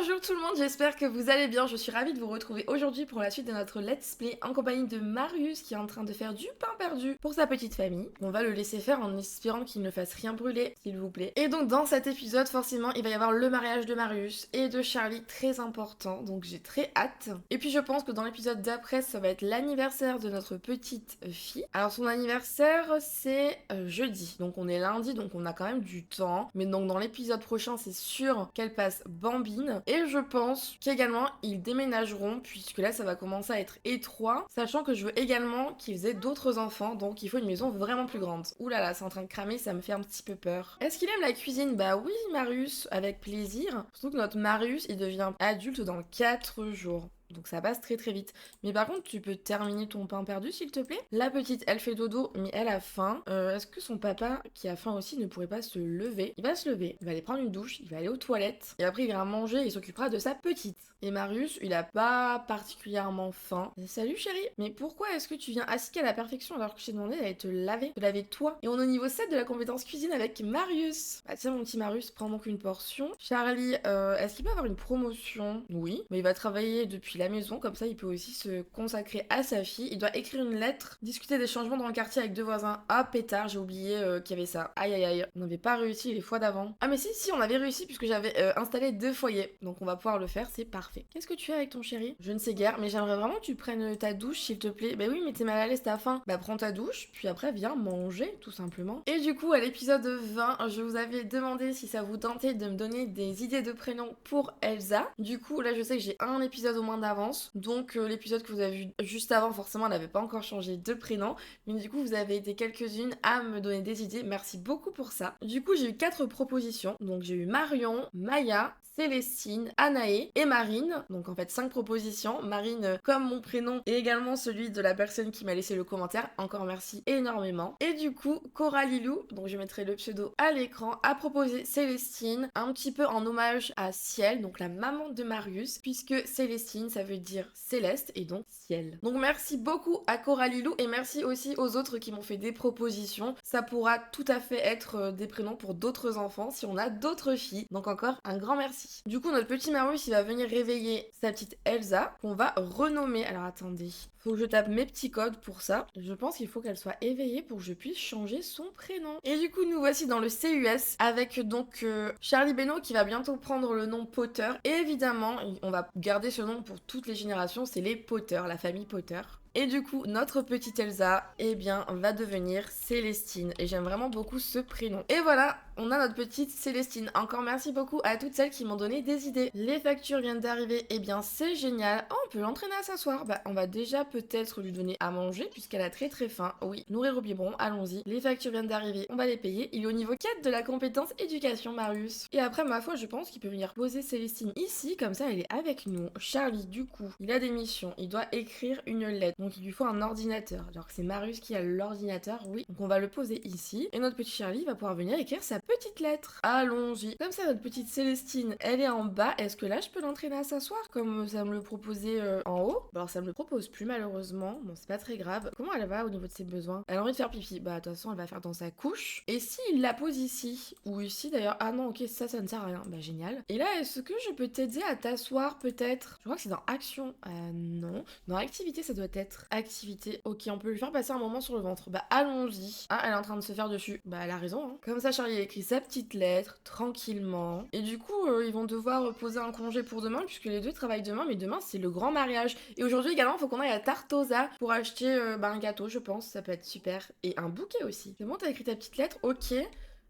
Bonjour tout le monde, j'espère que vous allez bien. Je suis ravie de vous retrouver aujourd'hui pour la suite de notre let's play en compagnie de Marius qui est en train de faire du pain perdu pour sa petite famille. On va le laisser faire en espérant qu'il ne fasse rien brûler, s'il vous plaît. Et donc dans cet épisode, forcément, il va y avoir le mariage de Marius et de Charlie, très important, donc j'ai très hâte. Et puis je pense que dans l'épisode d'après, ça va être l'anniversaire de notre petite fille. Alors son anniversaire, c'est jeudi, donc on est lundi, donc on a quand même du temps. Mais donc dans l'épisode prochain, c'est sûr qu'elle passe bambine. Et je pense qu'également, ils déménageront, puisque là, ça va commencer à être étroit, sachant que je veux également qu'ils aient d'autres enfants, donc il faut une maison vraiment plus grande. Ouh là là, c'est en train de cramer, ça me fait un petit peu peur. Est-ce qu'il aime la cuisine? Bah oui, Marius, avec plaisir. Surtout que notre Marius, il devient adulte dans 4 jours. Donc ça passe très très vite. Mais par contre, tu peux terminer ton pain perdu, s'il te plaît? La petite, elle fait dodo, mais elle a faim. Est-ce que son papa, qui a faim aussi, ne pourrait pas se lever? Il va se lever, il va aller prendre une douche, il va aller aux toilettes. Et après, il ira manger et il s'occupera de sa petite. Et Marius, il a pas particulièrement faim. Salut chérie, mais pourquoi est-ce que tu viens assis à la perfection alors que je t'ai demandé d'aller te laver toi? Et on est au niveau 7 de la compétence cuisine avec Marius. Bah tiens mon petit Marius, prends donc une portion. Charlie, est-ce qu'il peut avoir une promotion? Oui, mais il va travailler depuis la maison, comme ça il peut aussi se consacrer à sa fille. Il doit écrire une lettre, discuter des changements dans le quartier avec 2 voisins. Ah pétard, j'ai oublié qu'il y avait ça. Aïe aïe aïe, on n'avait pas réussi les fois d'avant. Ah mais si, on avait réussi puisque j'avais installé 2 foyers. Donc on va pouvoir le faire, c'est parfait. Qu'est-ce que tu fais avec ton chéri? Je ne sais guère, mais j'aimerais vraiment que tu prennes ta douche s'il te plaît. Bah oui, mais t'es mal à l'aise, t'as faim. Bah prends ta douche, puis après viens manger tout simplement. Et du coup à l'épisode 20, je vous avais demandé si ça vous tentait de me donner des idées de prénoms pour Elsa. Du coup là je sais que j'ai un épisode au moins d'avance, donc l'épisode que vous avez vu juste avant forcément elle n'avait pas encore changé de prénom, mais du coup vous avez été quelques-unes à me donner des idées, merci beaucoup pour ça. Du coup j'ai eu 4 propositions, donc j'ai eu Marion, Maya, Célestine, Anaé et Marine, donc en fait 5 propositions. Marine comme mon prénom et également celui de la personne qui m'a laissé le commentaire, encore merci énormément. Et du coup Coralilou, donc je mettrai le pseudo à l'écran, a proposé Célestine, un petit peu en hommage à Ciel, donc la maman de Marius, puisque Célestine ça veut dire céleste et donc ciel. Donc merci beaucoup à Coralilou et merci aussi aux autres qui m'ont fait des propositions. Ça pourra tout à fait être des prénoms pour d'autres enfants si on a d'autres filles. Donc encore un grand merci. Du coup notre petit Marius il va venir réveiller sa petite Elsa qu'on va renommer. Alors attendez, faut que je tape mes petits codes pour ça. Je pense qu'il faut qu'elle soit éveillée pour que je puisse changer son prénom. Et du coup nous voici dans le CUS avec donc Charlie Beno qui va bientôt prendre le nom Potter. Et évidemment on va garder ce nom pour toutes les générations, c'est les Potter, la famille Potter. Et du coup, notre petite Elsa, eh bien, va devenir Célestine. Et j'aime vraiment beaucoup ce prénom. Et voilà, on a notre petite Célestine. Encore merci beaucoup à toutes celles qui m'ont donné des idées. Les factures viennent d'arriver. Eh bien, c'est génial. Oh, on peut l'entraîner à s'asseoir. Bah, on va déjà peut-être lui donner à manger puisqu'elle a très très faim. Oui, nourrir au biberon, allons-y. Les factures viennent d'arriver. On va les payer. Il est au niveau 4 de la compétence éducation, Marius. Et après, ma foi, je pense qu'il peut venir poser Célestine ici. Comme ça, elle est avec nous. Charlie, du coup, il a des missions. Il doit écrire une lettre. Donc il lui faut un ordinateur. Alors que c'est Marius qui a l'ordinateur, oui. Donc on va le poser ici. Et notre petit Charlie va pouvoir venir écrire sa petite lettre. Allons-y. Comme ça, notre petite Célestine, elle est en bas. Est-ce que là, je peux l'entraîner à s'asseoir comme ça me le proposait en haut? Alors ça me le propose plus malheureusement. Bon, c'est pas très grave. Comment elle va au niveau de ses besoins? Elle a envie de faire pipi. Bah de toute façon, elle va faire dans sa couche. Et s'il la pose ici, ou ici d'ailleurs, ah non, ok, ça ne sert à rien. Bah génial. Et là, est-ce que je peux t'aider à t'asseoir peut-être? Je crois que c'est dans action. Non. Dans activité, ça doit être activité. Ok, on peut lui faire passer un moment sur le ventre. Bah allons-y. Ah, elle est en train de se faire dessus. Bah elle a raison. Hein. Comme ça, Charlie a écrit sa petite lettre tranquillement. Et du coup, ils vont devoir poser un congé pour demain puisque les deux travaillent demain. Mais demain, c'est le grand mariage. Et aujourd'hui également, il faut qu'on aille à Tartosa pour acheter un gâteau, je pense. Ça peut être super. Et un bouquet aussi. C'est bon, t'as écrit ta petite lettre? Ok.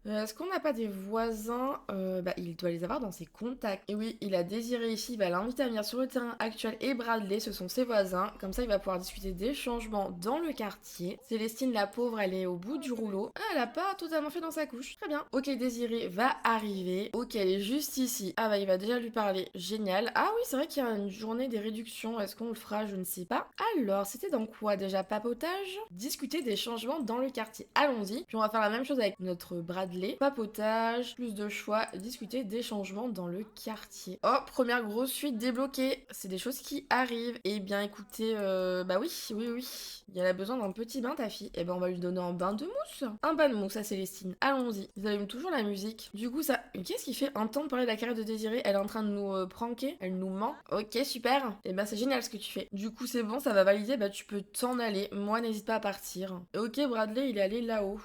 Est-ce qu'on n'a pas des voisins? Bah, il doit les avoir dans ses contacts. Et oui, il a Désiré ici, il va l'inviter à venir sur le terrain actuel et Bradley, ce sont ses voisins. Comme ça, il va pouvoir discuter des changements dans le quartier. Célestine, la pauvre, elle est au bout du rouleau. Ah, elle a pas totalement fait dans sa couche. Très bien. Ok, Désiré va arriver. Ok, elle est juste ici. Ah bah, il va déjà lui parler. Génial. Ah oui, c'est vrai qu'il y a une journée des réductions. Est-ce qu'on le fera? Je ne sais pas. Alors, c'était dans quoi déjà? Papotage? Discuter des changements dans le quartier. Allons-y. Puis on va faire la même chose avec notre Bradley. Bradley. Papotage, plus de choix, discuter des changements dans le quartier. Oh, première grosse fuite débloquée. C'est des choses qui arrivent. Eh bien, écoutez, bah oui. Elle a besoin d'un petit bain, ta fille. Eh ben, on va lui donner un bain de mousse. Un bain de mousse à Célestine. Allons-y. Ils allument toujours la musique. Du coup, ça... Qu'est-ce qui fait un temps de parler de la carrière de Désirée? Elle est en train de nous pranker. Elle nous ment. Ok, super. Eh ben, c'est génial ce que tu fais. Du coup, c'est bon, ça va valider. Bah, tu peux t'en aller. Moi, n'hésite pas à partir. Ok, Bradley, il est allé là-haut.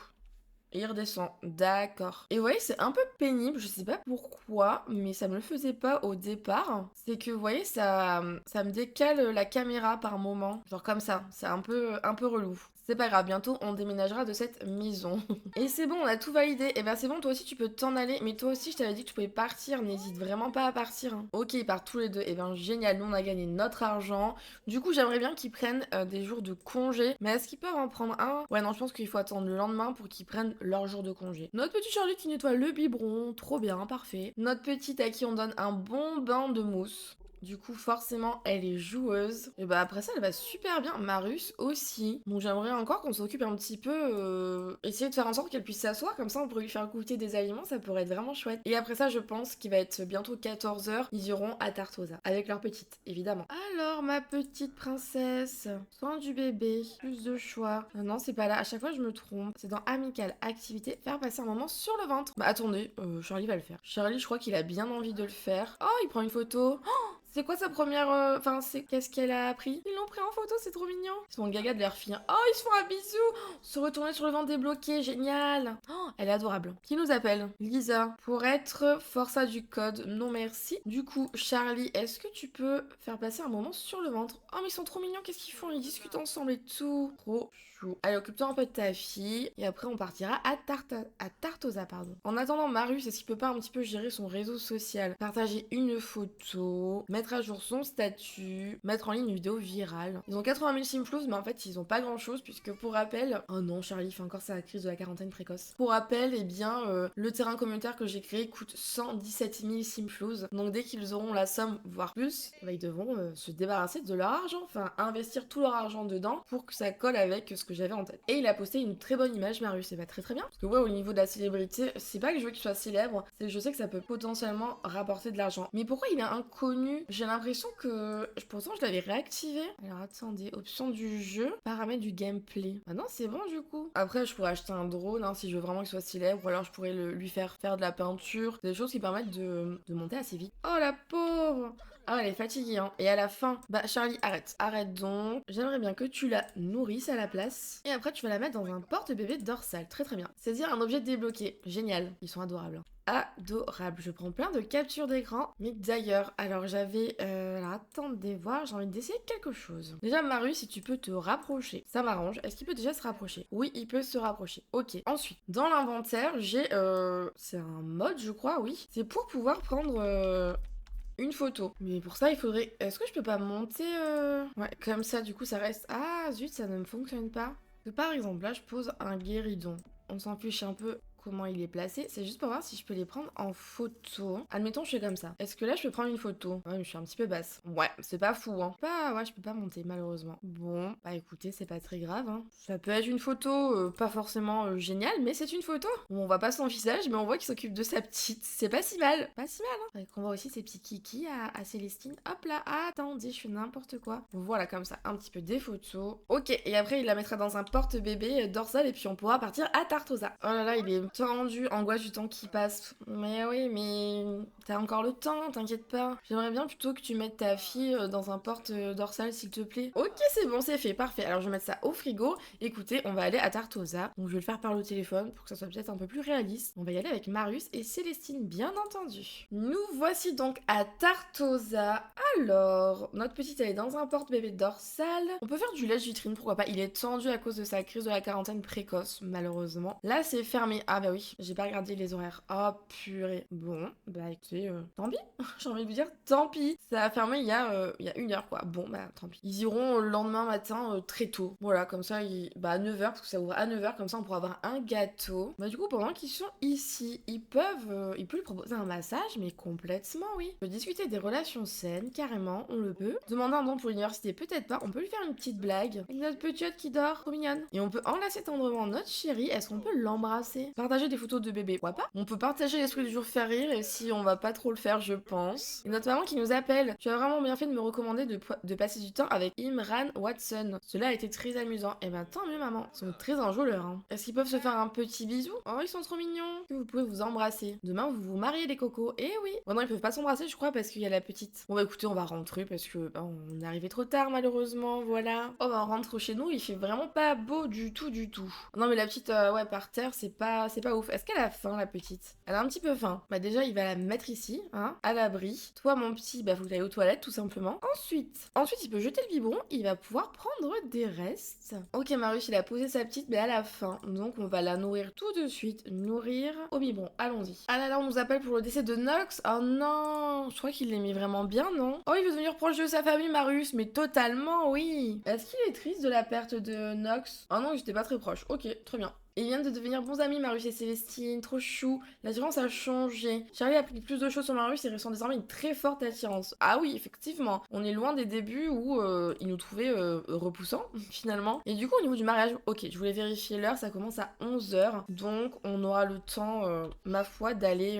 Et il redescend. D'accord. Et ouais, c'est un peu pénible, je sais pas pourquoi, mais ça me le faisait pas au départ. C'est que, vous voyez, ça me décale la caméra par moment. Genre comme ça. C'est un peu relou. C'est pas grave, bientôt on déménagera de cette maison. Et c'est bon, on a tout validé. Et ben c'est bon, toi aussi tu peux t'en aller. Mais toi aussi, je t'avais dit que tu pouvais partir. N'hésite vraiment pas à partir. Hein. Ok, ils partent tous les deux. Et ben génial, nous on a gagné notre argent. Du coup, j'aimerais bien qu'ils prennent des jours de congé. Mais est-ce qu'ils peuvent en prendre un? Ouais, non, je pense qu'il faut attendre le lendemain pour qu'ils prennent leur jour de congé. Notre petit Charlie qui nettoie le biberon. Trop bien, parfait. Notre petite à qui on donne un bon bain de mousse. Du coup, forcément, elle est joueuse. Et bah après ça, elle va super bien. Marius aussi. Donc j'aimerais encore qu'on s'occupe un petit peu... essayer de faire en sorte qu'elle puisse s'asseoir. Comme ça, on pourrait lui faire goûter des aliments. Ça pourrait être vraiment chouette. Et après ça, je pense qu'il va être bientôt 14h. Ils iront à Tartosa. Avec leur petite, évidemment. Alors, ma petite princesse. Soin du bébé. Plus de choix. Non, c'est pas là. À chaque fois, je me trompe. C'est dans Amical Activité. Faire passer un moment sur le ventre. Bah attendez, Charlie va le faire. Charlie, je crois qu'il a bien envie de le faire. Oh, il prend une photo. Oh, c'est quoi sa première... Enfin, c'est... Qu'est-ce qu'elle a appris? Ils l'ont pris en photo, c'est trop mignon. Ils sont gaga de leur fille. Oh, ils se font un bisou. Se retourner sur le ventre débloqué, génial. Oh, elle est adorable. Qui nous appelle? Lisa. Pour être forçat du code, non merci. Du coup, Charlie, est-ce que tu peux faire passer un moment sur le ventre? Oh, mais ils sont trop mignons, qu'est-ce qu'ils font? Ils discutent ensemble et tout. Trop chou. Allez, occupe-toi un peu de ta fille. Et après, on partira à Tartosa, pardon. En attendant, Marius, est-ce qu'il peut pas un petit peu gérer son réseau social? Partager une photo, mettre à jour son statut, mettre en ligne une vidéo virale. Ils ont 80 000 simflouz, mais en fait, ils ont pas grand-chose, puisque pour rappel... Oh non, Charlie fait encore sa crise de la quarantaine précoce. Pour rappel, eh bien, le terrain communautaire que j'ai créé coûte 117 000 simflouz. Donc dès qu'ils auront la somme, voire plus, bah, ils devront se débarrasser de leur argent, enfin, investir tout leur argent dedans pour que ça colle avec ce que j'avais en tête. Et il a posté une très bonne image, Marius, c'est pas très très bien. Parce que ouais, au niveau de la célébrité, c'est pas que je veux qu'il soit célèbre, c'est que je sais que ça peut potentiellement rapporter de l'argent. Mais pourquoi il est inconnu? J'ai l'impression que... Pourtant, je l'avais réactivé. Alors attendez, option du jeu, paramètres du gameplay. Ah non, c'est bon du coup. Après, je pourrais acheter un drone hein, si je veux vraiment qu'il soit célèbre, ou alors je pourrais lui faire de la peinture. Des choses qui permettent de monter assez vite. Oh la pauvre! Ah, elle est fatiguée, hein. Et à la fin, bah Charlie, arrête. Arrête donc. J'aimerais bien que tu la nourrisses à la place. Et après, tu vas la mettre dans un porte-bébé dorsal. Très très bien. Saisir un objet débloqué. Génial. Ils sont adorables. Adorable. Je prends plein de captures d'écran. Mais d'ailleurs, alors j'avais... alors attendez voir, j'ai envie d'essayer quelque chose. Déjà, Marius, si tu peux te rapprocher. Ça m'arrange. Est-ce qu'il peut déjà se rapprocher? Oui, il peut se rapprocher. Ok. Ensuite, dans l'inventaire, j'ai... c'est un mode, je crois, oui. C'est pour pouvoir prendre... une photo. Mais pour ça, il faudrait... Est-ce que je peux pas monter Ouais, comme ça, du coup, ça reste... Ah, zut, ça ne me fonctionne pas. Parce que par exemple, là, je pose un guéridon. On s'en fiche un peu comment il est placé. C'est juste pour voir si je peux les prendre en photo. Admettons, je fais comme ça. Est-ce que là, je peux prendre une photo? Ouais, mais je suis un petit peu basse. Ouais, c'est pas fou, hein. Ouais, je peux pas monter, malheureusement. Bon, bah écoutez, c'est pas très grave, hein. Ça peut être une photo pas forcément géniale, mais c'est une photo. Bon, on voit pas son visage, mais on voit qu'il s'occupe de sa petite. C'est pas si mal. Pas si mal, hein. Faudrait qu'on voit aussi ses petits kikis à Célestine. Hop là, attendez, je fais n'importe quoi. Voilà, comme ça, un petit peu des photos. Ok, et après, il la mettra dans un porte-bébé dorsal, et puis on pourra partir à Tartosa. Oh là là, il est tendu, angoisse du temps qui passe. Mais oui, mais t'as encore le temps, t'inquiète pas. J'aimerais bien plutôt que tu mettes ta fille dans un porte dorsal, s'il te plaît. Ok, c'est bon, c'est fait, parfait. Alors je vais mettre ça au frigo. Écoutez, on va aller à Tartosa. Donc je vais le faire par le téléphone pour que ça soit peut-être un peu plus réaliste. On va y aller avec Marius et Célestine, bien entendu. Nous voici donc à Tartosa. Alors, notre petite, elle est dans un porte-bébé dorsal. On peut faire du lèche-vitrine, pourquoi pas. Il est tendu à cause de sa crise de la quarantaine précoce, malheureusement. Là, c'est fermé. Ah bah oui, j'ai pas regardé les horaires. Oh purée. Bon, bah écoutez, tant pis. J'ai envie de vous dire, tant pis. Ça a fermé il y a 1 heure, quoi. Bon, bah tant pis. Ils iront le lendemain matin très tôt. Voilà, comme ça, bah à 9h, parce que ça ouvre à 9h, comme ça on pourra avoir un gâteau. Bah du coup, pendant qu'ils sont ici, ils peuvent lui proposer un massage, mais complètement, oui. On peut discuter des relations saines, carrément, on le peut. Demander un don pour l'université, peut-être pas. On peut lui faire une petite blague. Avec notre petite qui dort, trop mignonne. Et on peut enlacer tendrement notre chérie. Est-ce qu'on peut l'embrasser? Partager des photos de bébé, pourquoi pas? On peut partager l'esprit du jour faire rire, et si on va pas trop le faire, je pense. Et notre maman qui nous appelle. Tu as vraiment bien fait de me recommander de passer du temps avec Imran Watson. Cela a été très amusant. Et ben tant mieux maman. Ils sont très enjôleurs. Hein. Est-ce qu'ils peuvent se faire un petit bisou? Oh, ils sont trop mignons. Que vous pouvez vous embrasser. Demain, vous vous mariez les cocos. Eh oui. Bon, non, ils peuvent pas s'embrasser, je crois, parce qu'il y a la petite. Bon, bah écoutez, on va rentrer parce que on est arrivé trop tard, malheureusement. Voilà. Oh, bah on rentre chez nous. Il fait vraiment pas beau du tout, du tout. Non, mais la petite, ouais, par terre, c'est pas ouf. Est-ce qu'elle a faim, la petite? Elle a un petit peu faim. Bah, déjà, il va la mettre ici, hein, à l'abri. Toi, mon petit, bah, faut que t'ailles aux toilettes, tout simplement. Ensuite, il peut jeter le biberon. Il va pouvoir prendre des restes. Ok, Marius, il a posé sa petite, mais elle a faim. Donc, on va la nourrir tout de suite. Nourrir au biberon. Allons-y. Ah là là, on nous appelle pour le décès de Nox. Oh non, je crois qu'il l'aimait vraiment bien, non? Oh, il veut devenir proche de sa famille, Marius, mais totalement, oui. Est-ce qu'il est triste de la perte de Nox? Oh non, j'étais pas très proche. Ok, très bien. Ils viennent de devenir bons amis, Marius et Célestine, trop chou. L'attirance a changé. Charlie a pris plus de choses sur Marius et ressent désormais une très forte attirance. Ah oui, effectivement, on est loin des débuts où il nous trouvait repoussants, finalement. Et du coup, au niveau du mariage, ok, je voulais vérifier l'heure, ça commence à 11h. Donc, on aura le temps, ma foi, d'aller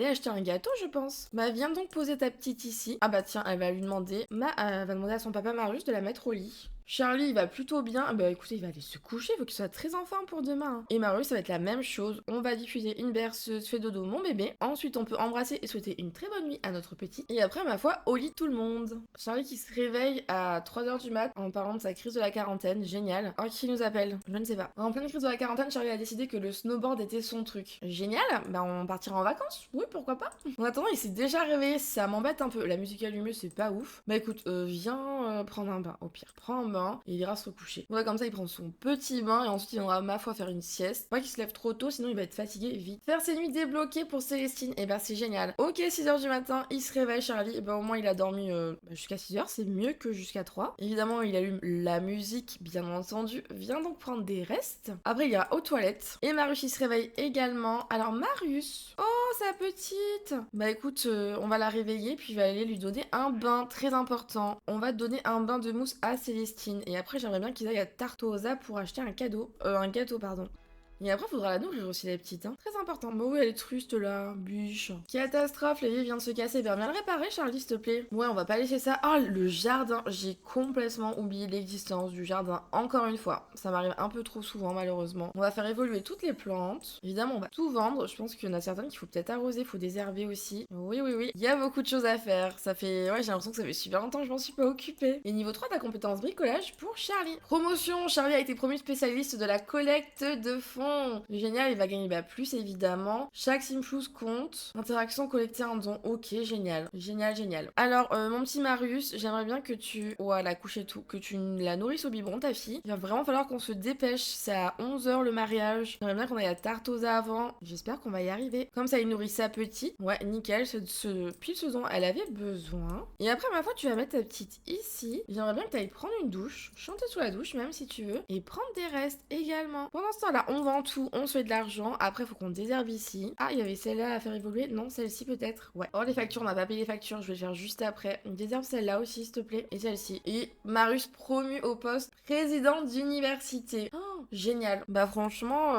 acheter un gâteau, je pense. Bah, viens donc poser ta petite ici. Ah bah tiens, elle va lui demander, elle va demander à son papa Marius de la mettre au lit. Charlie, il va plutôt bien. Bah écoutez, il va aller se coucher, il faut qu'il soit très en forme pour demain. Et Marius, ça va être la même chose. On va diffuser une berceuse, fais dodo mon bébé. Ensuite, on peut embrasser et souhaiter une très bonne nuit à notre petit. Et après, ma foi, au lit tout le monde. Charlie qui se réveille à 3h du mat en parlant de sa crise de la quarantaine. Génial. Oh, qui nous appelle? Je ne sais pas. En pleine crise de la quarantaine, Charlie a décidé que le snowboard était son truc. Génial. Bah on partira en vacances. Oui, pourquoi pas. En attendant, il s'est déjà réveillé. Ça m'embête un peu. La musique allumée, c'est pas ouf. Bah écoute, viens prendre un bain. Au pire, prends un bain et il ira se recoucher. Voilà, comme ça, il prend son petit bain et ensuite il viendra, ma foi, faire une sieste. Pas qu'il se lève trop tôt, sinon il va être fatigué vite. Faire ses nuits débloquées pour Célestine, et ben c'est génial. Ok, 6h du matin, il se réveille, Charlie. Et ben au moins, il a dormi jusqu'à 6h, c'est mieux que jusqu'à 3. Évidemment, il allume la musique, bien entendu. Viens donc prendre des restes. Après, il ira aux toilettes. Et Marius, il se réveille également. Alors, Marius. Oh, sa petite. Bah écoute, on va la réveiller, puis il va aller lui donner un bain très important. On va donner un bain de mousse à Célestine. Et après, j'aimerais bien qu'ils aillent à Tartosa pour acheter un gâteau, pardon. Et après, faudra la nourrir aussi, la petite. Hein. Très important. Bah oui, elle est truste là, biche. Catastrophe, l'évier vient de se casser. Viens le réparer, Charlie, s'il te plaît. Ouais, on va pas laisser ça. Oh, le jardin. J'ai complètement oublié l'existence du jardin. Encore une fois. Ça m'arrive un peu trop souvent, malheureusement. On va faire évoluer toutes les plantes. Évidemment, on va tout vendre. Je pense qu'il y en a certaines qu'il faut peut-être arroser. Faut désherber aussi. Oui, oui, oui. Il y a beaucoup de choses à faire. Ça fait... Ouais, j'ai l'impression que ça fait super longtemps que je m'en suis pas occupée. Et niveau 3, ta compétence bricolage pour Charlie. Promotion. Charlie a été promu spécialiste de la collecte de fonds. Génial, il va gagner plus évidemment. Chaque Simflouz compte. Interaction, collecter un don. Ok, génial. Génial, génial. Alors, mon petit Marius, j'aimerais bien que tu... Voilà, couche et tout. Que tu la nourrisses au biberon, ta fille. Il va vraiment falloir qu'on se dépêche. C'est à 11h le mariage. J'aimerais bien qu'on aille à Tartosa avant. J'espère qu'on va y arriver. Comme ça, il nourrit sa petite. Ouais, nickel. Pile ce dont elle avait besoin. Et après, ma foi, tu vas mettre ta petite ici. J'aimerais bien que tu ailles prendre une douche. Chanter sous la douche, même si tu veux. Et prendre des restes également. Pendant ce temps-là, on vend tout. On se fait de l'argent. Après, faut qu'on désherbe ici. Ah, il y avait celle-là à faire évoluer. Non, celle-ci peut-être. Ouais. Oh, les factures, on n'a pas payé les factures. Je vais le faire juste après. On désherbe celle-là aussi, s'il te plaît. Et celle-ci. Et Marius promu au poste président d'université. Oh, génial. Bah, franchement,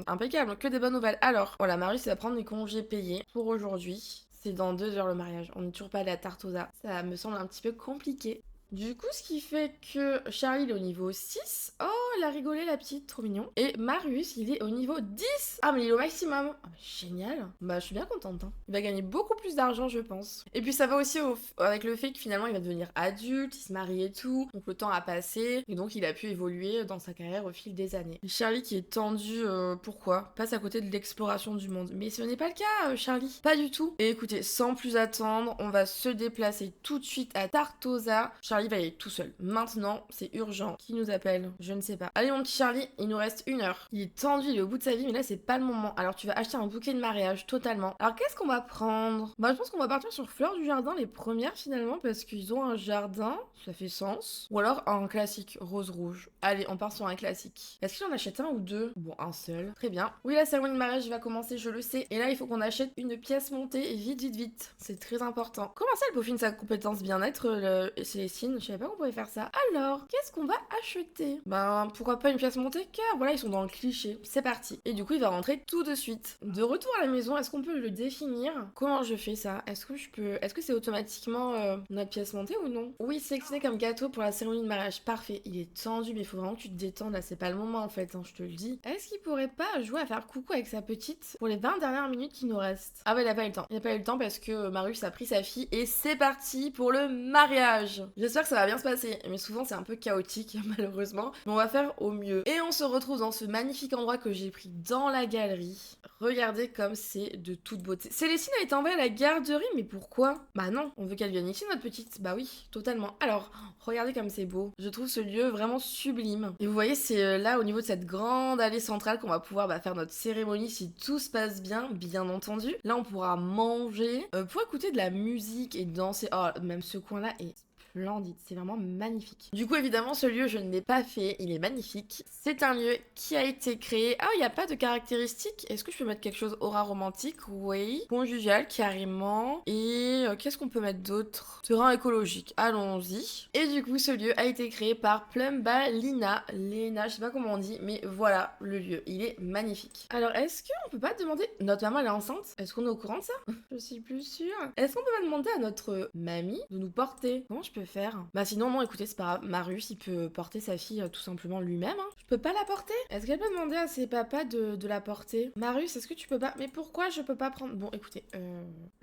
impeccable. Que des bonnes nouvelles. Alors, voilà, Marius va prendre les congés payés pour aujourd'hui. C'est dans 2h le mariage. On n'est toujours pas allé à Tartosa. Ça me semble un petit peu compliqué. Du coup, ce qui fait que Charlie il est au niveau 6. Oh, elle a rigolé la petite, trop mignon. Et Marius, il est au niveau 10. Ah, mais il est au maximum. Ah, mais génial. Bah, je suis bien contente. Hein. Il va gagner beaucoup plus d'argent, je pense. Et puis, ça va aussi avec le fait que finalement, il va devenir adulte, il se marie et tout. Donc, le temps a passé. Et donc, il a pu évoluer dans sa carrière au fil des années. Charlie qui est tendu, pourquoi? Passe à côté de l'exploration du monde. Mais ce n'est pas le cas, Charlie. Pas du tout. Et écoutez, sans plus attendre, on va se déplacer tout de suite à Tartosa. Charlie va y aller tout seul. Maintenant, c'est urgent. Qui nous appelle? Je ne sais pas. Allez mon petit Charlie, il nous reste 1 heure. Il est tendu, il est au bout de sa vie, mais là c'est pas le moment. Alors tu vas acheter un bouquet de mariage, totalement. Alors qu'est-ce qu'on va prendre? Bah je pense qu'on va partir sur Fleurs du Jardin, les premières finalement, parce qu'ils ont un jardin, ça fait sens. Ou alors un classique, rose rouge. Allez, on part sur un classique. Est-ce qu'il en achète un ou deux? Bon, un seul. Très bien. Oui, la cérémonie de mariage va commencer, je le sais. Et là, il faut qu'on achète une pièce montée et vite, vite, vite. C'est très important. Comment ça, elle peaufine sa compétence bien-être, Célestine? Je savais pas qu'on pouvait faire ça. Alors, qu'est-ce qu'on va acheter? Ben, pourquoi pas une pièce montée? Car voilà, ils sont dans le cliché. C'est parti. Et du coup, il va rentrer tout de suite. De retour à la maison, est-ce qu'on peut le définir? Comment je fais ça? Est-ce que je peux... Est-ce que c'est automatiquement notre pièce montée ou non? Oui, sélectionné comme gâteau pour la cérémonie de mariage. Parfait. Il est tendu, mais il faut vraiment que tu te détendes. Là, c'est pas le moment en fait, hein, je te le dis. Est-ce qu'il pourrait pas jouer à faire coucou avec sa petite pour les 20 dernières minutes qui nous restent? Ah ouais, il a pas eu le temps. Il a pas eu le temps parce que Marius a pris sa fille et c'est parti pour le mariage. J'espère que ça va bien se passer, mais souvent c'est un peu chaotique malheureusement. Mais on va faire au mieux. Et on se retrouve dans ce magnifique endroit que j'ai pris dans la galerie. Regardez comme c'est de toute beauté. Célestine a été envoyée à la garderie, mais pourquoi? Bah non, on veut qu'elle vienne ici notre petite. Bah oui, totalement. Alors, regardez comme c'est beau. Je trouve ce lieu vraiment sublime. Et vous voyez, c'est là au niveau de cette grande allée centrale qu'on va pouvoir faire notre cérémonie si tout se passe bien entendu. Là, on pourra manger, pour écouter de la musique et danser. Oh, même ce coin-là est splendide, c'est vraiment magnifique. Du coup, évidemment, ce lieu, je ne l'ai pas fait, il est magnifique. C'est un lieu qui a été créé... Ah, il n'y a pas de caractéristiques. Est-ce que je peux mettre quelque chose aura romantique? Oui. Conjugal, carrément. Et qu'est-ce qu'on peut mettre d'autre? Terrain écologique, allons-y. Et du coup, ce lieu a été créé par Plumbalina. Lena, je sais pas comment on dit, mais voilà le lieu. Il est magnifique. Alors, est-ce qu'on peut pas demander... Notre maman, elle est enceinte? Est-ce qu'on est au courant de ça? Je suis plus sûre. Est-ce qu'on peut pas demander à notre mamie de nous porter? Comment je peux faire? Bah sinon, non, écoutez, c'est pas grave. Marius, il peut porter sa fille tout simplement lui-même. Hein. Je peux pas la porter? Est-ce qu'elle peut demander à ses papas de la porter? Marius, est-ce que tu peux pas? Mais pourquoi je peux pas prendre... Bon, écoutez,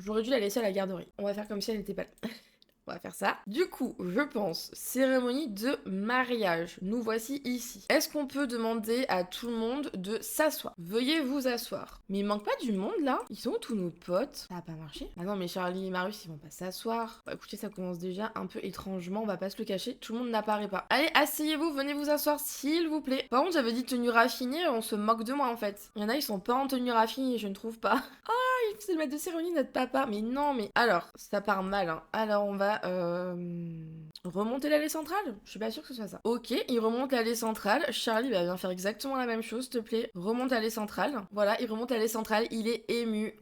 j'aurais dû la laisser à la garderie. On va faire comme si elle n'était pas là. On va faire ça. Du coup, je pense, cérémonie de mariage. Nous voici ici. Est-ce qu'on peut demander à tout le monde de s'asseoir? Veuillez vous asseoir. Mais il manque pas du monde là? Ils sont où tous nos potes? Ça a pas marché? Ah non, mais Charlie et Marius, ils vont pas s'asseoir. Bah écoutez, ça commence déjà un peu étrangement, on va pas se le cacher. Tout le monde n'apparaît pas. Allez, asseyez-vous, venez vous asseoir s'il vous plaît. Par contre, j'avais dit tenue raffinée, on se moque de moi en fait. Il y en a, ils sont pas en tenue raffinée, je ne trouve pas. C'est le maître de cérémonie, notre papa. Mais non, mais... Alors, ça part mal, hein. Alors, on va remonter l'allée centrale? Je suis pas sûre que ce soit ça. Ok, il remonte l'allée centrale. Charlie va bien faire exactement la même chose, s'il te plaît. Remonte l'allée centrale. Voilà, il remonte l'allée centrale. Il est ému.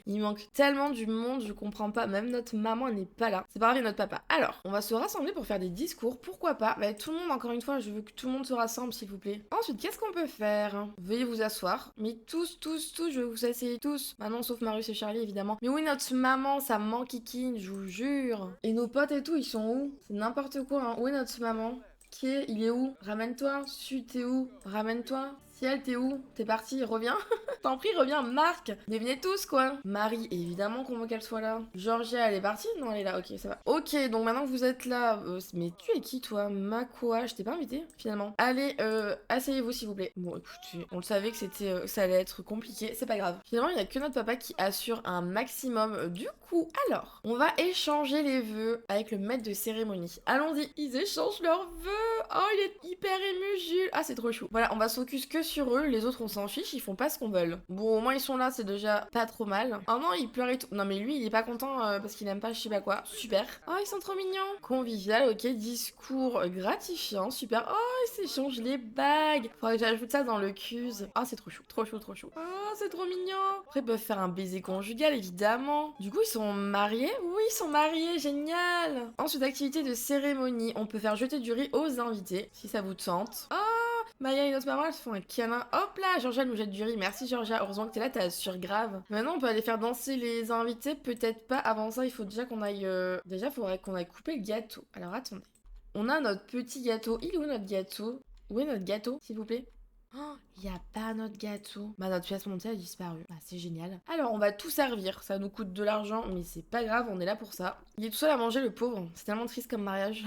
Il manque tellement du monde, je comprends pas. Même notre maman n'est pas là. C'est pas grave, et notre papa. Alors, on va se rassembler pour faire des discours. Pourquoi pas? Bah, tout le monde, encore une fois, je veux que tout le monde se rassemble, s'il vous plaît. Ensuite, qu'est-ce qu'on peut faire? Veuillez vous asseoir. Mais tous, je veux vous asseoir tous. Maintenant, sauf Marius et Charlie, évidemment. Mais oui, notre maman, ça me manque kikine, je vous jure. Et nos potes et tout, ils sont où? C'est n'importe quoi, hein. Où est notre maman? Il est où? Ramène-toi. Su, t'es où? Ramène-toi. Ciel, t'es où? T'es parti, reviens. T'en prie, reviens, Marc. Mais venez tous, quoi. Marie, évidemment qu'on veut qu'elle soit là. Georgia, elle est partie? Non, elle est là, ok, ça va. Ok, donc maintenant que vous êtes là, mais tu es qui, toi? Makua, je t'ai pas invité, finalement. Allez, asseyez-vous, s'il vous plaît. Bon, écoutez, on le savait que c'était, ça allait être compliqué, c'est pas grave. Finalement, il y a que notre papa qui assure un maximum. Du coup, alors, on va échanger les vœux avec le maître de cérémonie. Allons-y, ils échangent leurs vœux. Oh, il est hyper ému, Jules. Ah, c'est trop chou. Voilà, on va se focus que sur eux, les autres on s'en fiche, ils font pas ce qu'on veut. Bon, au moins ils sont là, c'est déjà pas trop mal. Oh non, il pleure et tout. Non mais lui, il est pas content parce qu'il aime pas je sais pas quoi. Super. Oh, ils sont trop mignons. Convivial, ok, discours gratifiant, super. Oh, ils s'échangent les bagues. Faudrait que j'ajoute ça dans le cuse. Ah, c'est trop chou, trop chou, trop chou. Oh, c'est trop mignon. Après, ils peuvent faire un baiser conjugal, évidemment. Du coup, ils sont mariés? Oui, ils sont mariés, génial. Ensuite, activité de cérémonie. On peut faire jeter du riz aux invités, si ça vous tente. Oh, Maya et notre maman, elles se font un câlin. Hop là, Georgia, elle nous jette du riz. Merci, Georgia. Heureusement que t'es là, t'as grave. Maintenant, on peut aller faire danser les invités. Peut-être pas. Avant ça, il faut déjà qu'on aille... Déjà, il faudrait qu'on aille couper le gâteau. Alors, attendez. On a notre petit gâteau. Il est où, notre gâteau? Où est notre gâteau, s'il vous plaît? Oh, il n'y a pas notre gâteau. Bah, notre pièce montée a disparu. Bah, c'est génial. Alors, on va tout servir. Ça nous coûte de l'argent, mais c'est pas grave, on est là pour ça. Il est tout seul à manger, le pauvre. C'est tellement triste comme mariage.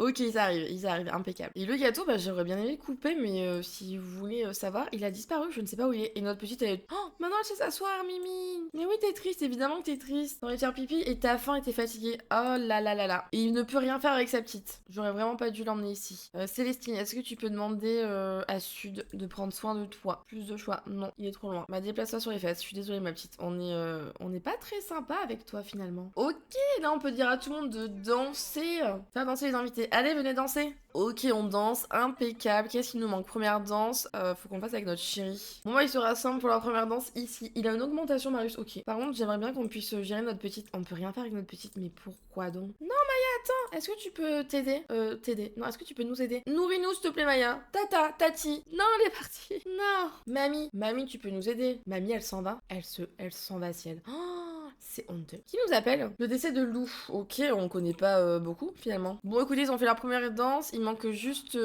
Ok, ils arrivent, impeccable. Et le gâteau, bah j'aurais bien aimé le couper, mais si vous voulez savoir, il a disparu, je ne sais pas où il est. Et notre petite, elle est... Oh, maintenant elle sait s'asseoir, Mimi. Mais oui, t'es triste, évidemment que t'es triste. T'as envie de faire pipi et t'as faim et t'es fatiguée. Oh là là là là. Et il ne peut rien faire avec sa petite. J'aurais vraiment pas dû l'emmener ici. Célestine, est-ce que tu peux demander à Sud de prendre soin de toi? Plus de choix. Non, il est trop loin. Bah déplace-toi sur les fesses. Je suis désolée, ma petite. On n'est pas très sympa avec toi finalement. Ok, là on peut dire à tout le monde de danser. Faire danser les invités. Allez, venez danser. Ok, on danse, impeccable. Qu'est-ce qu'il nous manque? Première danse, faut qu'on le fasse avec notre chéri. Bon, bah, ils se rassemblent pour la première danse ici. Il a une augmentation, Marius, ok. Par contre, j'aimerais bien qu'on puisse gérer notre petite. On peut rien faire avec notre petite, mais pourquoi donc? Non, Maya, attends, est-ce que tu peux t'aider? T'aider. Non, est-ce que tu peux nous aider? Nourris-nous, s'il te plaît, Maya. Tata, Tati. Non, elle est partie. Non. Mamie, tu peux nous aider. Mamie, elle s'en va. Elle s'en va, ciel. Oh, c'est honteux. Qui nous appelle? Le décès de Lou. Ok, on connaît pas beaucoup finalement. Bon, écoutez, ils ont fait la première danse. Il manque juste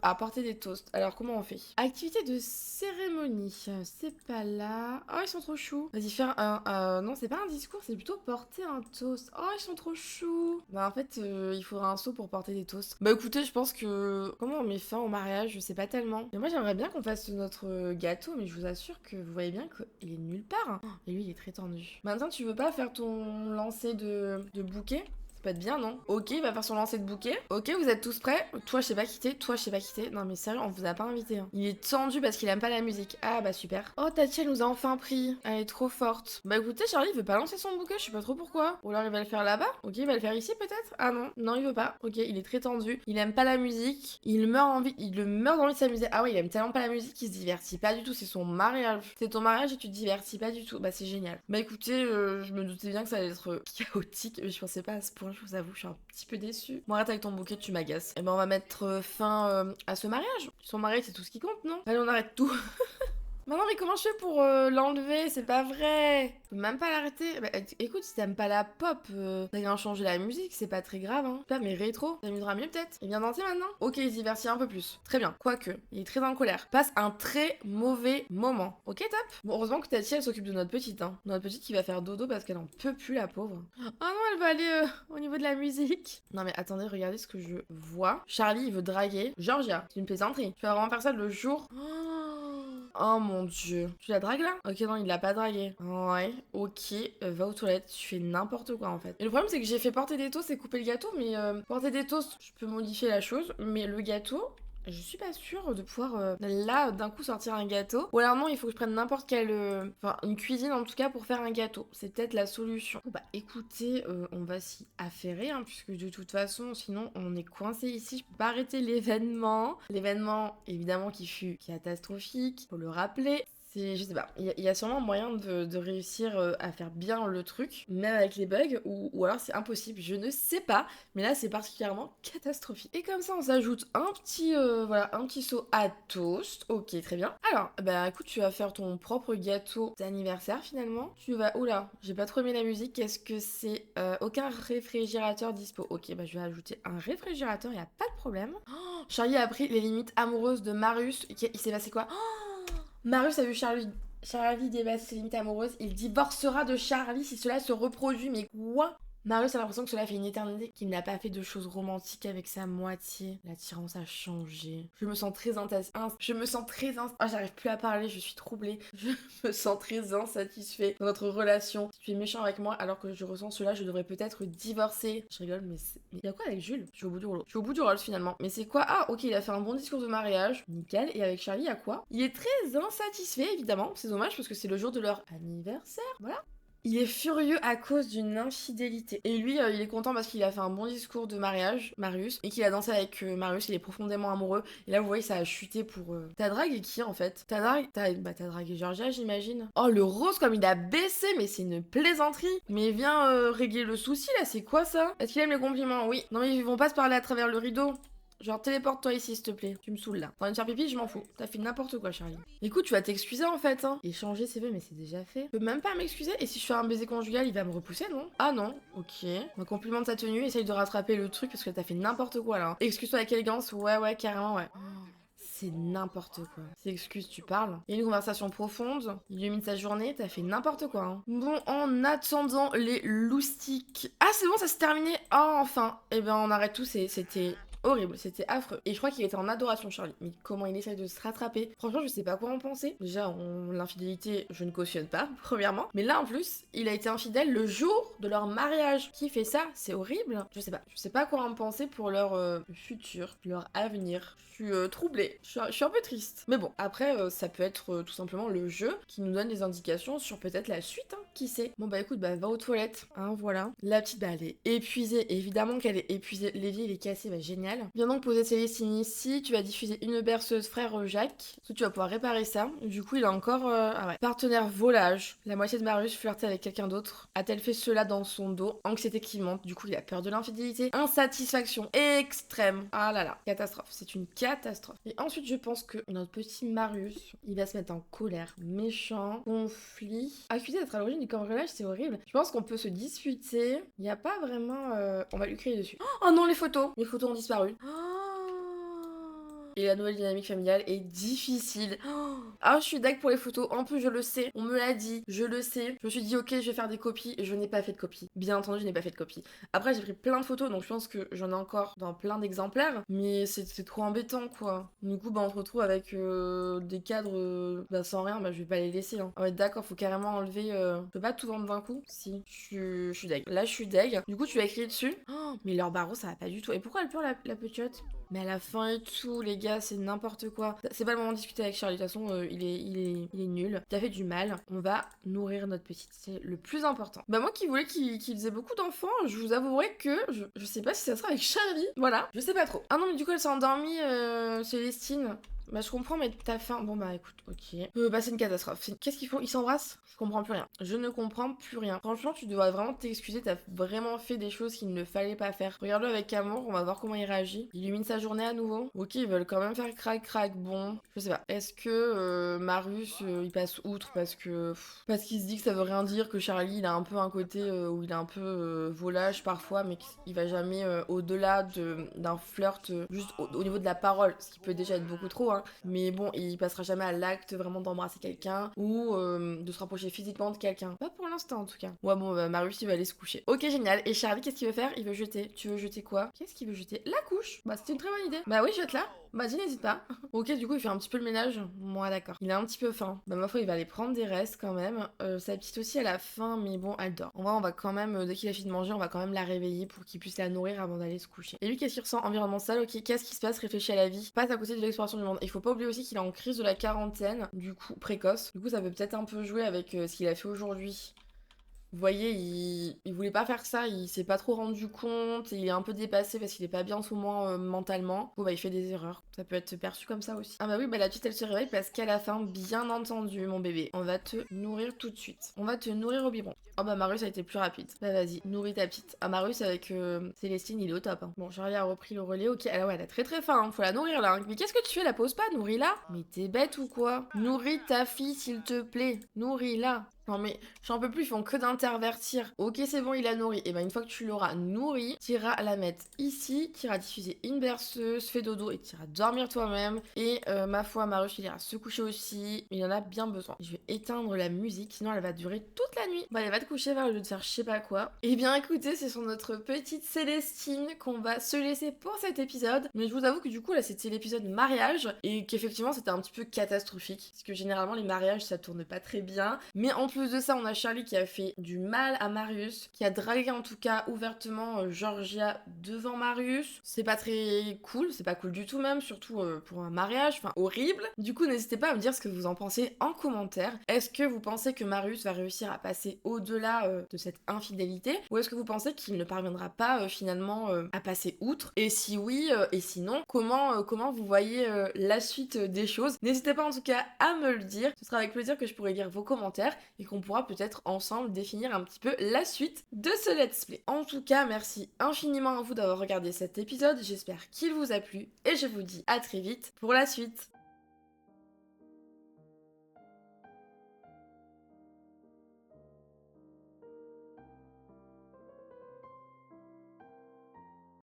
à porter des toasts. Alors, comment on fait? Activité de cérémonie. C'est pas là. Oh, ils sont trop choux. Vas-y, faire un. Non, c'est pas un discours, c'est plutôt porter un toast. Oh, ils sont trop choux. Bah, en fait, il faudra un seau pour porter des toasts. Bah, écoutez, je pense que. Comment on met fin au mariage? Je sais pas tellement. Mais moi, j'aimerais bien qu'on fasse notre gâteau, mais je vous assure que vous voyez bien qu'il est nulle part. Oh, et lui, il est très tendu. Maintenant, tu veux pas faire ton lancer de bouquet? Ça peut être bien, non? Ok, il va faire son lancer de bouquet. Ok, vous êtes tous prêts? Toi, je sais pas quitter. Toi, je sais pas quitter. Non, mais sérieux, on vous a pas invité. Hein. Il est tendu parce qu'il aime pas la musique. Ah, bah super. Oh, Tati, elle nous a enfin pris. Elle est trop forte. Bah écoutez, Charlie, il veut pas lancer son bouquet. Je sais pas trop pourquoi. Ou alors il va le faire là-bas. Ok, il va le faire ici peut-être? Ah non, non, il veut pas. Ok, il est très tendu. Il aime pas la musique. Il le meurt d'envie de s'amuser. Ah ouais, il aime tellement pas la musique qu'il se divertit pas du tout. C'est son mariage. C'est ton mariage et tu te divertis pas du tout. Bah c'est génial. Bah écoutez, je me doutais bien que ça allait être chaotique, mais je pensais pas à ce point, je vous avoue, je suis un petit peu déçue. Bon, arrête avec ton bouquet, tu m'agaces. Et ben on va mettre fin à ce mariage. Son mariage, c'est tout ce qui compte, non? Allez, on arrête tout. Mais non, mais comment je fais pour l'enlever? C'est pas vrai. Je peux même pas l'arrêter. Bah, écoute, si t'aimes pas la pop, t'as bien changé la musique, c'est pas très grave, hein. Pas, mais rétro, ça m'aidera mieux peut-être. Il vient danser maintenant? Ok, il se divertit un peu plus. Très bien. Quoique, il est très en colère. Passe un très mauvais moment. Ok, top. Bon, heureusement que Tati, elle s'occupe de notre petite, hein. Notre petite qui va faire dodo parce qu'elle en peut plus, la pauvre. Oh non, elle va aller au niveau de la musique. Non, mais attendez, regardez ce que je vois. Charlie, il veut draguer Georgia. C'est une plaisanterie. Tu vas vraiment faire ça le jour. Oh mon dieu. Tu la dragues là? Ok, non, il l'a pas dragué. Ouais, ok. Va aux toilettes. Tu fais n'importe quoi en fait. Et le problème, c'est que j'ai fait porter des toasts et couper le gâteau, mais porter des toasts, je peux modifier la chose, mais le gâteau. Je suis pas sûre de pouvoir là d'un coup sortir un gâteau. Ou alors non, il faut que je prenne n'importe quelle... Enfin, une cuisine en tout cas pour faire un gâteau. C'est peut-être la solution. Bon, bah écoutez, on va s'y affairer, hein, puisque de toute façon, sinon on est coincé ici. Je peux pas arrêter l'événement. L'événement, évidemment, qui fut catastrophique. Faut le rappeler. Je sais pas, il y a sûrement moyen de réussir à faire bien le truc, même avec les bugs, ou alors c'est impossible, je ne sais pas, mais là c'est particulièrement catastrophique. Et comme ça on s'ajoute un petit seau à toast, ok très bien. Alors, bah écoute, tu vas faire ton propre gâteau d'anniversaire finalement. Tu vas, oula, j'ai pas trop aimé la musique, qu'est-ce que c'est? Aucun réfrigérateur dispo, ok bah je vais ajouter un réfrigérateur, y a pas de problème. Oh, Charlie a appris les limites amoureuses de Marius, il s'est passé quoi? Marius a vu Charlie dépasser ses limites amoureuses. Il divorcera de Charlie si cela se reproduit. Mais quoi? Marius a l'impression que cela fait une éternité qu'il n'a pas fait de choses romantiques avec sa moitié. L'attirance a changé. Je me sens très Oh, j'arrive plus à parler, je suis troublée. Je me sens très insatisfait dans notre relation. Si tu es méchant avec moi alors que je ressens cela, je devrais peut-être divorcer. Je rigole, mais il y a quoi avec Jules? Je suis au bout du rouleau. Je suis au bout du rôle finalement. Mais c'est quoi? Ah, ok, il a fait un bon discours de mariage. Nickel. Et avec Charlie, il y a quoi? Il est très insatisfait, évidemment. C'est dommage parce que c'est le jour de leur anniversaire. Voilà. Il est furieux à cause d'une infidélité. Et lui, il est content parce qu'il a fait un bon discours de mariage, Marius, et qu'il a dansé avec Marius, il est profondément amoureux. Et là, vous voyez, ça a chuté pour... T'as dragué qui, en fait? T'as dragué Georgia, j'imagine. Oh, le rose, comme il a baissé, mais c'est une plaisanterie. Mais viens régler le souci, là, c'est quoi, ça? Est-ce qu'il aime les compliments? Oui. Non, mais ils vont pas se parler à travers le rideau. Genre, téléporte-toi ici, s'il te plaît. Tu me saoules là. T'as envie de faire pipi, je m'en fous. T'as fait n'importe quoi, Charlie. Écoute, tu vas t'excuser en fait, hein. Échanger ses vœux, mais c'est déjà fait. Je peux même pas m'excuser. Et si je fais un baiser conjugal, il va me repousser, non? Ah non, ok. Un compliment de sa tenue, essaye de rattraper le truc parce que t'as fait n'importe quoi là. Excuse-toi avec élégance, ouais, carrément, ouais. C'est n'importe quoi. C'est excuse, tu parles. Il y a une conversation profonde. Il illumine sa journée. T'as fait n'importe quoi. Hein. Bon, en attendant les loustiques. Ah, c'est bon, ça s'est terminé. Oh, enfin. Eh ben, on arrête tout. C'était horrible, c'était affreux. Et je crois qu'il était en adoration, Charlie. Mais comment il essaye de se rattraper. Franchement, je sais pas quoi en penser. Déjà, l'infidélité, je ne cautionne pas, premièrement. Mais là, en plus, il a été infidèle le jour de leur mariage. Qui fait ça? C'est horrible. Je sais pas quoi en penser pour leur futur, leur avenir. Je suis troublée. Je suis un peu triste. Mais bon, après, ça peut être tout simplement le jeu qui nous donne des indications sur peut-être la suite, hein. Qui sait? Bon bah écoute, bah va aux toilettes, hein, voilà. La petite, bah elle est épuisée. Évidemment qu'elle est épuisée. Lévi, il est cassé, bah génial. Viens donc poser Célestine ici. Tu vas diffuser une berceuse, frère Jacques. Ensuite, tu vas pouvoir réparer ça. Du coup, il a encore... Ah ouais. Partenaire volage. La moitié de Marius flirtait avec quelqu'un d'autre. A-t-elle fait cela dans son dos? Anxiété qui monte. Du coup, il a peur de l'infidélité. Insatisfaction extrême. Ah là là. Catastrophe. C'est une catastrophe. Et ensuite, je pense que notre petit Marius, il va se mettre en colère. Méchant. Conflit. Accusé d'être à l'origine du cambriolage, c'est horrible. Je pense qu'on peut se disputer. Il n'y a pas vraiment... On va lui crier dessus. Oh non, les photos. Les photos ont disparu. Et la nouvelle dynamique familiale est difficile. Ah, je suis dingue pour les photos. En plus, je le sais. On me l'a dit. Je le sais. Je me suis dit, ok, je vais faire des copies. Et je n'ai pas fait de copies. Bien entendu, je n'ai pas fait de copies. Après, j'ai pris plein de photos. Donc, je pense que j'en ai encore dans plein d'exemplaires. Mais c'est trop embêtant, quoi. Du coup, bah, on se retrouve avec des cadres bah, sans rien. Bah, je vais pas les laisser. Hein. Ah ouais, d'accord. Faut carrément enlever. Je peux pas tout vendre d'un coup? Si. Je suis deg. Là, je suis deg. Du coup, tu vas écrire dessus. Oh, mais leur barreau, ça va pas du tout. Et pourquoi elle pleure, la petite? Mais à la fin et tout, les gars, c'est n'importe quoi. C'est pas le moment de discuter avec Charlie. De toute façon, il est nul. T'as fait du mal. On va nourrir notre petite. C'est le plus important. Bah, moi qui voulais qu'il faisait beaucoup d'enfants, je vous avouerai que je sais pas si ça sera avec Charlie. Voilà. Je sais pas trop. Ah non, mais du coup, elle s'est endormie, Célestine. Bah je comprends mais t'as faim. Bon bah écoute, ok. Bah c'est une catastrophe. Qu'est-ce qu'ils font? Ils s'embrassent? Je comprends plus rien. Je ne comprends plus rien. Franchement tu devrais vraiment t'excuser, t'as vraiment fait des choses qu'il ne fallait pas faire. Regarde-le avec amour, on va voir comment il réagit. Il illumine sa journée à nouveau. Ok, ils veulent quand même faire crac. Bon, je sais pas. Est-ce que Marius il passe outre parce qu'il se dit que ça veut rien dire, que Charlie il a un peu un côté où il est un peu volage parfois, mais qu'il va jamais au-delà d'un flirt juste au niveau de la parole, ce qui peut déjà être beaucoup trop, hein. Mais bon, il passera jamais à l'acte vraiment d'embrasser quelqu'un ou de se rapprocher physiquement de quelqu'un. Pas pour l'instant en tout cas. Ouais bon, bah, Marius il va aller se coucher. Ok génial. Et Charlie qu'est-ce qu'il veut faire? Il veut jeter. Tu veux jeter quoi? Qu'est-ce qu'il veut jeter? La couche. Bah c'était une très bonne idée. Bah oui, jette-la. Vas-y, n'hésite pas. Ok, du coup, il fait un petit peu le ménage. Moi, d'accord. Il a un petit peu faim. Bah, ma foi, il va aller prendre des restes quand même. Sa petite aussi, elle a faim, mais bon, elle dort. En vrai, on va quand même, dès qu'il a fini de manger, on va quand même la réveiller pour qu'il puisse la nourrir avant d'aller se coucher. Et lui, qu'est-ce qu'il ressent? Environnement sale, ok. Qu'est-ce qui se passe? Réfléchit à la vie. Passe à côté de l'exploration du monde. Il faut pas oublier aussi qu'il est en crise de la quarantaine, du coup, précoce. Du coup, ça peut peut-être un peu jouer avec ce qu'il a fait aujourd'hui. Vous voyez, il voulait pas faire ça, il s'est pas trop rendu compte, il est un peu dépassé parce qu'il est pas bien en ce moment mentalement. Bon bah il fait des erreurs, ça peut être perçu comme ça aussi. Ah bah oui, bah la petite elle se réveille parce qu'elle a faim, bien entendu mon bébé. On va te nourrir tout de suite. On va te nourrir au biberon. Oh bah Marius a été plus rapide. Bah vas-y, nourris ta petite. Ah Marius avec Célestine, il est au top. Hein. Bon, Charlie a repris le relais, ok. Ah ouais, elle a très faim, hein. Faut la nourrir là. Hein. Mais qu'est-ce que tu fais? La pose pas, nourris-la. Mais t'es bête ou quoi? Nourris ta fille s'il te plaît. Nourris-la. Non mais j'en peux plus, ils font que d'intervertir. Ok c'est bon, il a nourri. Et ben une fois que tu l'auras nourri, t'iras la mettre ici, t'iras diffuser une berceuse, fais dodo et t'iras dormir toi-même. Et ma foi, Marius il ira se coucher aussi, il en a bien besoin. Je vais éteindre la musique, sinon elle va durer toute la nuit. Bah elle va te coucher au lieu de faire je sais pas quoi. Et bien écoutez, c'est sur notre petite Célestine qu'on va se laisser pour cet épisode. Mais je vous avoue que du coup là c'était l'épisode mariage et qu'effectivement c'était un petit peu catastrophique. Parce que généralement les mariages ça tourne pas très bien. Mais en plus de ça, on a Charlie qui a fait du mal à Marius, qui a dragué en tout cas ouvertement Georgia devant Marius. C'est pas très cool, c'est pas cool du tout même, surtout pour un mariage, enfin horrible. Du coup, n'hésitez pas à me dire ce que vous en pensez en commentaire. Est-ce que vous pensez que Marius va réussir à passer au-delà de cette infidélité? Ou est-ce que vous pensez qu'il ne parviendra pas finalement à passer outre? Et si oui, et sinon, comment vous voyez la suite des choses? N'hésitez pas en tout cas à me le dire. Ce sera avec plaisir que je pourrai lire vos commentaires et qu'on pourra peut-être ensemble définir un petit peu la suite de ce let's play. En tout cas, merci infiniment à vous d'avoir regardé cet épisode, j'espère qu'il vous a plu et je vous dis à très vite pour la suite.